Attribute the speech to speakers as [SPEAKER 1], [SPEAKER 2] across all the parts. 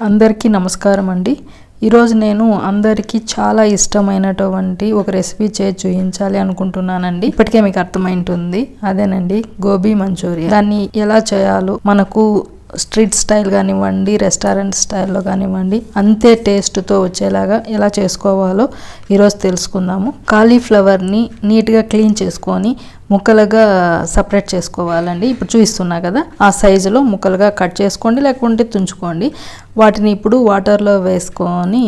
[SPEAKER 1] అందరికీ నమస్కారం అండి. ఈరోజు నేను అందరికీ చాలా ఇష్టమైనటువంటి ఒక రెసిపీ చేసి చూపించాలి అనుకుంటున్నానండి. ఇప్పటికే మీకు అర్థమైంటుంది, అదేనండి గోబీ మంచూరియా. దాన్ని ఎలా చేయాలో మనకు స్ట్రీట్ స్టైల్ కానివ్వండి, రెస్టారెంట్ స్టైల్లో కానివ్వండి, అంతే టేస్ట్తో వచ్చేలాగా ఎలా చేసుకోవాలో ఈరోజు తెలుసుకుందాము. కాలీఫ్లవర్ని నీట్గా క్లీన్ చేసుకొని ముక్కలుగా సపరేట్ చేసుకోవాలండి. ఇప్పుడు చూపిస్తున్నా కదా, ఆ సైజులో ముక్కలుగా కట్ చేసుకోండి, లేకుంటే తుంచుకోండి. వాటిని ఇప్పుడు వాటర్లో వేసుకొని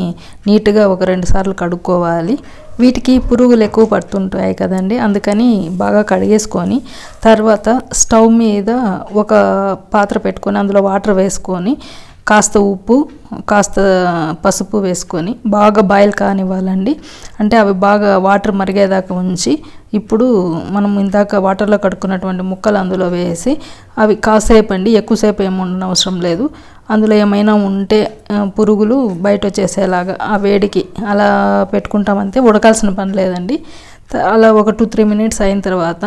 [SPEAKER 1] నీట్గా ఒక 2 సార్లు కడుక్కోవాలి. వీటికి పురుగులు ఎక్కువ పడుతుంటాయి కదండి, అందుకని బాగా కడిగేసుకొని తర్వాత స్టవ్ మీద ఒక పాత్ర పెట్టుకొని అందులో వాటర్ వేసుకొని కాస్త ఉప్పు కాస్త పసుపు వేసుకొని బాగా బాయిల్ కానివ్వాలండి. అంటే అవి బాగా వాటర్ మరిగేదాకా ఉంచి ఇప్పుడు మనం ఇందాక వాటర్లో కడుక్కున్నటువంటి ముక్కలు అందులో వేసి అవి కాసేపు అండి, ఎక్కువసేపు ఏమి ఉండనవసరం లేదు. అందులో ఏమైనా ఉంటే పురుగులు బయట వచ్చేసేలాగా ఆ వేడికి అలా పెట్టుకుంటామంతే, ఉడకాల్సిన పని లేదండి. అలా ఒక 2-3 మినిట్స్ అయిన తర్వాత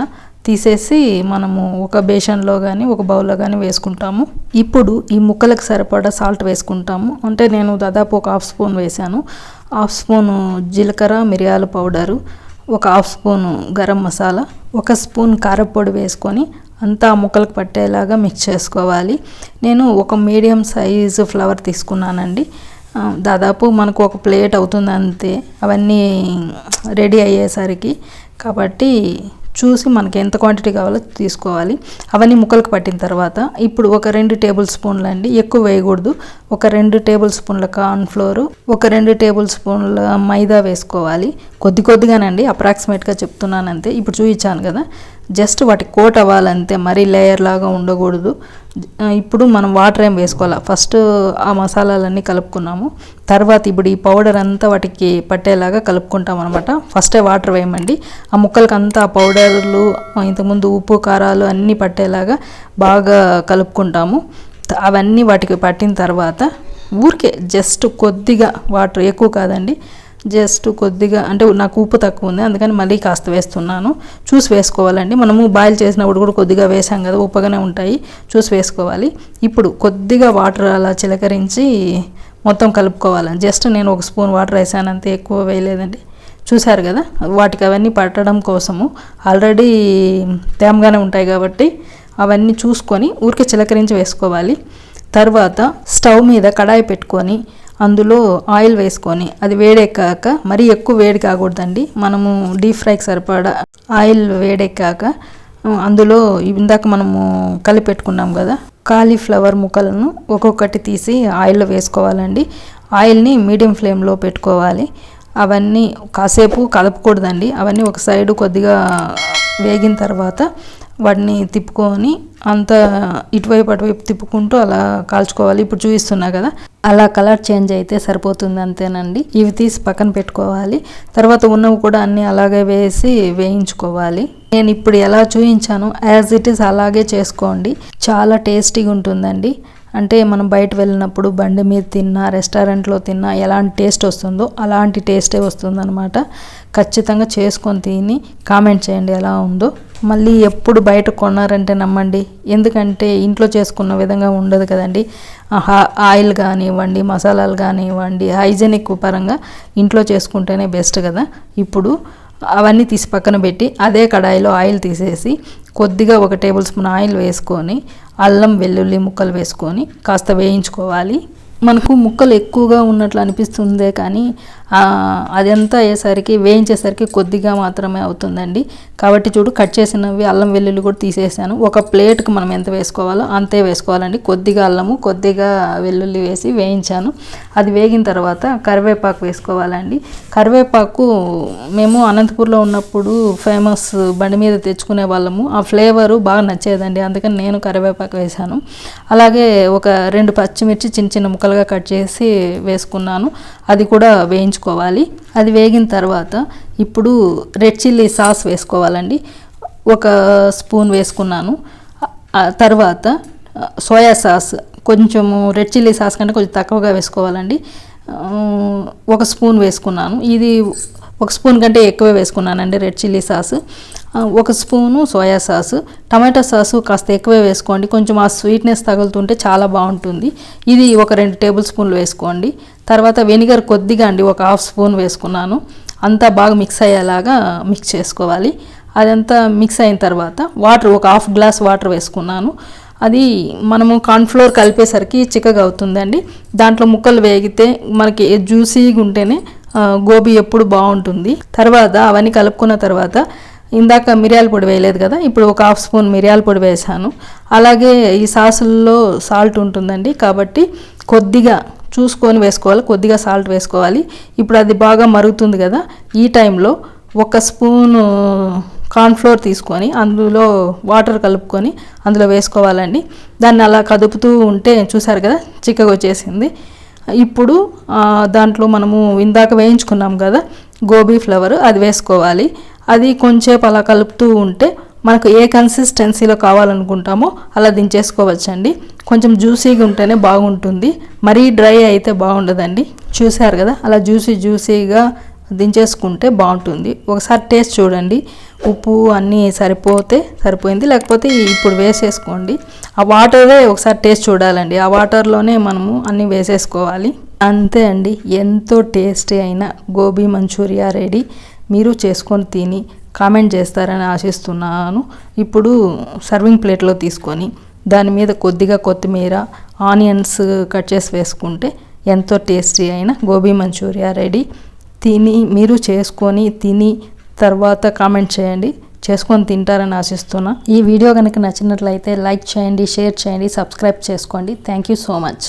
[SPEAKER 1] తీసేసి మనము ఒక బేషన్లో కానీ ఒక బౌల్లో కానీ వేసుకుంటాము. ఇప్పుడు ఈ ముక్కలకు సరిపడా సాల్ట్ వేసుకుంటాము. అంటే నేను దాదాపు ఒక 1/2 స్పూన్ వేసాను. 1/2 స్పూను జీలకర్ర మిరియాల పౌడరు, ఒక 1/2 స్పూను గరం మసాలా, 1 స్పూన్ కారపొడి వేసుకొని అంతా ముక్కలకు పట్టేలాగా మిక్స్ చేసుకోవాలి. నేను ఒక మీడియం సైజు ఫ్లవర్ తీసుకున్నానండి. దాదాపు మనకు ఒక ప్లేట్ అవుతుంది అంతే అవన్నీ రెడీ అయ్యేసరికి. కాబట్టి చూసి మనకి ఎంత క్వాంటిటీ కావాలో తీసుకోవాలి. అవన్నీ ముక్కలకు పట్టిన తర్వాత ఇప్పుడు ఒక 2 టేబుల్ స్పూన్లు అండి, ఎక్కువ వేయకూడదు, ఒక 2 టేబుల్ స్పూన్ల కార్న్ఫ్లోరు, ఒక 2 టేబుల్ స్పూన్ల మైదా వేసుకోవాలి. కొద్దిగానండి, అప్రాక్సిమేట్గా చెప్తున్నాను అంతే. ఇప్పుడు చూపించాను కదా, జస్ట్ వాటి కోట్ అవ్వాలంతే, మరీ లేయర్ లాగా ఉండకూడదు. ఇప్పుడు మనం వాటర్ ఏం వేసుకోవాలి, ఫస్ట్ ఆ మసాలాలన్నీ కలుపుకున్నాము, తర్వాత ఇప్పుడు ఈ పౌడర్ అంతా వాటికి పట్టేలాగా కలుపుకుంటాం అనమాట. ఫస్టే వాటర్ వేయమండి, ఆ ముక్కలకి అంతా ఆ పౌడర్లు ఇంతకుముందు ఉప్పు కారాలు అన్నీ పట్టేలాగా బాగా కలుపుకుంటాము. అవన్నీ వాటికి పట్టిన తర్వాత ఊరికే జస్ట్ కొద్దిగా వాటర్, ఎక్కువ కాదండి, జస్ట్ కొద్దిగా, అంటే నాకు ఉప్పు తక్కువ ఉంది అందుకని మళ్ళీ కాస్త వేస్తున్నాను. చూసి వేసుకోవాలండి, మనము బాయిల్ చేసినప్పుడు కూడా కొద్దిగా వేసాం కదా, ఉప్పగానే ఉంటాయి, చూసి వేసుకోవాలి. ఇప్పుడు కొద్దిగా వాటర్ అలా చిలకరించి మొత్తం కలుపుకోవాలండి. జస్ట్ నేను 1 స్పూన్ వాటర్ వేసాను అంతే, ఎక్కువ వేయలేదండి. చూసారు కదా, వాటికి అవన్నీ పట్టడం కోసము ఆల్రెడీ తేమగానే ఉంటాయి కాబట్టి అవన్నీ చూసుకొని ఊరికే చిలకరించి వేసుకోవాలి. తర్వాత స్టవ్ మీద కడాయి పెట్టుకొని అందులో ఆయిల్ వేసుకొని అది వేడెక్కాక, మరీ ఎక్కువ వేడి కాకూడదండి, మనము డీప్ ఫ్రైకి సరిపడా ఆయిల్ వేడెక్కాక అందులో ఇందాక మనము కలిపెట్టుకున్నాం కదా కాలీఫ్లవర్ ముక్కలను ఒక్కొక్కటి తీసి ఆయిల్లో వేసుకోవాలండి. ఆయిల్ని మీడియం ఫ్లేమ్లో పెట్టుకోవాలి. అవన్నీ కాసేపు కలపకూడదండి, అవన్నీ ఒక సైడు కొద్దిగా వేగిన తర్వాత వాటిని తిప్పుకొని అంతా ఇటువైపు అటువైపు తిప్పుకుంటూ అలా కాల్చుకోవాలి. ఇప్పుడు చూపిస్తున్నా కదా, అలా కలర్ చేంజ్ అయితే సరిపోతుంది అంతేనండి. ఇవి తీసి పక్కన పెట్టుకోవాలి. తర్వాత ఉన్నవి కూడా అన్నీ అలాగే వేసి వేయించుకోవాలి. నేను ఇప్పుడు ఎలా చూపించాను యాజ్ ఇట్ ఈస్ అలాగే చేసుకోండి, చాలా టేస్టీగా ఉంటుందండి. అంటే మనం బయట వెళ్ళినప్పుడు బండి మీద తిన్నా, రెస్టారెంట్లో తిన్నా ఎలాంటి టేస్ట్ వస్తుందో అలాంటి టేస్టే వస్తుందన్నమాట. ఖచ్చితంగా చేసుకొని తిని కామెంట్ చేయండి ఎలా ఉందో. మళ్ళీ ఎప్పుడు బయట కొన్నారంటే నమ్మండి, ఎందుకంటే ఇంట్లో చేసుకున్న విధంగా ఉండదు కదండి. ఆయిల్ కానివ్వండి, మసాలాలు కానివ్వండి, హైజెనిక్ పరంగా ఇంట్లో చేసుకుంటేనే బెస్ట్ కదా. ఇప్పుడు అవన్నీ తీసి పక్కన పెట్టి అదే కడాయిలో ఆయిల్ తీసేసి కొద్దిగా 1 టేబుల్ స్పూన్ ఆయిల్ వేసుకొని అల్లం వెల్లుల్లి ముక్కలు వేసుకొని కాస్త వేయించుకోవాలి. మనకు ముక్కలు ఎక్కువగా ఉన్నట్లు అనిపిస్తుందే కానీ అదంతా అయ్యేసరికి వేయించేసరికి కొద్దిగా మాత్రమే అవుతుందండి. కాబట్టి చూడు, కట్ చేసినవి అల్లం వెల్లుల్లి కూడా తీసేసాను. ఒక ప్లేట్కి మనం ఎంత వేసుకోవాలో అంతే వేసుకోవాలండి. కొద్దిగా అల్లము కొద్దిగా వెల్లుల్లి వేసి వేయించాను. అది వేగిన తర్వాత కరివేపాకు వేసుకోవాలండి. కరివేపాకు మేము అనంతపూర్లో ఉన్నప్పుడు ఫేమస్, బండి మీద తెచ్చుకునే వాళ్ళము, ఆ ఫ్లేవరు బాగా నచ్చేదండి, అందుకని నేను కరివేపాకు వేశాను. అలాగే ఒక 2 పచ్చిమిర్చి చిన్న చిన్న ముక్కలుగా కట్ చేసి వేసుకున్నాను, అది కూడా వేయించుకోవాలి. అది వేగిన తర్వాత ఇప్పుడు రెడ్ చిల్లీ సాస్ వేసుకోవాలండి, 1 స్పూన్ వేసుకున్నాను. తర్వాత సోయా సాస్ కొంచెము, రెడ్ చిల్లీ సాస్ కంటే కొంచెం తక్కువగా వేసుకోవాలండి, 1 స్పూన్ వేసుకున్నాను. ఇది 1 స్పూన్ కంటే ఎక్కువ వేసుకున్నానండి red chilli sauce. 1 spoon soya sauce, tomato sauce కాస్త ఎక్కువే వేసుకోండి, కొంచెం ఆ స్వీట్నెస్ తగులుతుంటే చాలా బాగుంటుంది. ఇది ఒక 2 టేబుల్ స్పూన్లు వేసుకోండి. తర్వాత వెనిగర్ కొద్దిగా అండి, ఒక 1/2 స్పూన్ వేసుకున్నాను. అంతా బాగా మిక్స్ అయ్యేలాగా మిక్స్ చేసుకోవాలి. అదంతా మిక్స్ అయిన తర్వాత వాటర్, ఒక 1/2 గ్లాస్ వాటర్ వేసుకున్నాను. అది మనము కార్న్ఫ్లోర్ కలిపేసరికి చిక్కగా అవుతుందండి. దాంట్లో ముక్కలు వేగితే మనకి జ్యూసీగా ఉంటేనే గోబీ ఎప్పుడు బాగుంటుంది. తర్వాత అవన్నీ కలుపుకున్న తర్వాత ఇందాక మిరియాల పొడి వేయలేదు కదా, ఇప్పుడు ఒక 1/2 స్పూన్ మిరియాల పొడి వేసాను. అలాగే ఈ సాసుల్లో సాల్ట్ ఉంటుందండి, కాబట్టి కొద్దిగా చూసుకొని వేసుకోవాలి, కొద్దిగా సాల్ట్ వేసుకోవాలి. ఇప్పుడు అది బాగా మరుగుతుంది కదా, ఈ టైంలో 1 స్పూను కార్న్ఫ్లోర్ తీసుకొని అందులో వాటర్ కలుపుకొని అందులో వేసుకోవాలండి. దాన్ని అలా కదుపుతూ ఉంటే చూసారు కదా చిక్కగా వచ్చేసింది. ఇప్పుడు దాంట్లో మనము ఇందాక వేయించుకున్నాం కదా గోబీ ఫ్లవర్, అది వేసుకోవాలి. అది కొంచెంసేపు అలా కలుపుతూ ఉంటే మనకు ఏ కన్సిస్టెన్సీలో కావాలనుకుంటామో అలా దించేసుకోవచ్చండి. కొంచెం జ్యూసీగా ఉంటేనే బాగుంటుంది, మరీ డ్రై అయితే బాగుండదండి. చూసారు కదా అలా జ్యూసీగా దించేసుకుంటే బాగుంటుంది. ఒకసారి టేస్ట్ చూడండి, ఉప్పు అన్నీ సరిపోయింది, లేకపోతే ఇప్పుడు వేసేసుకోండి. ఆ వాటరే ఒకసారి టేస్ట్ చూడాలండి, ఆ వాటర్లోనే మనము అన్నీ వేసేసుకోవాలి. అంతే అండి, ఎంతో టేస్టీ అయిన గోబీ మంచూరియా రెడీ. మీరు చేసుకొని తిని కామెంట్ చేస్తారని ఆశిస్తున్నాను. ఇప్పుడు సర్వింగ్ ప్లేట్లో తీసుకొని దాని మీద కొద్దిగా కొత్తిమీర, ఆనియన్స్ కట్ చేసి వేసుకుంటే ఎంతో టేస్టీ అయిన గోబీ మంచూరియా రెడీ. మీరు చేసుకొని తిని తర్వాత కామెంట్ చేయండి, చేసుకొని తింటారని ఆశిస్తున్నా. ఈ వీడియో కనుక నచ్చినట్లయితే లైక్ చేయండి, షేర్ చేయండి, సబ్స్క్రైబ్ చేసుకోండి. Thank you so much.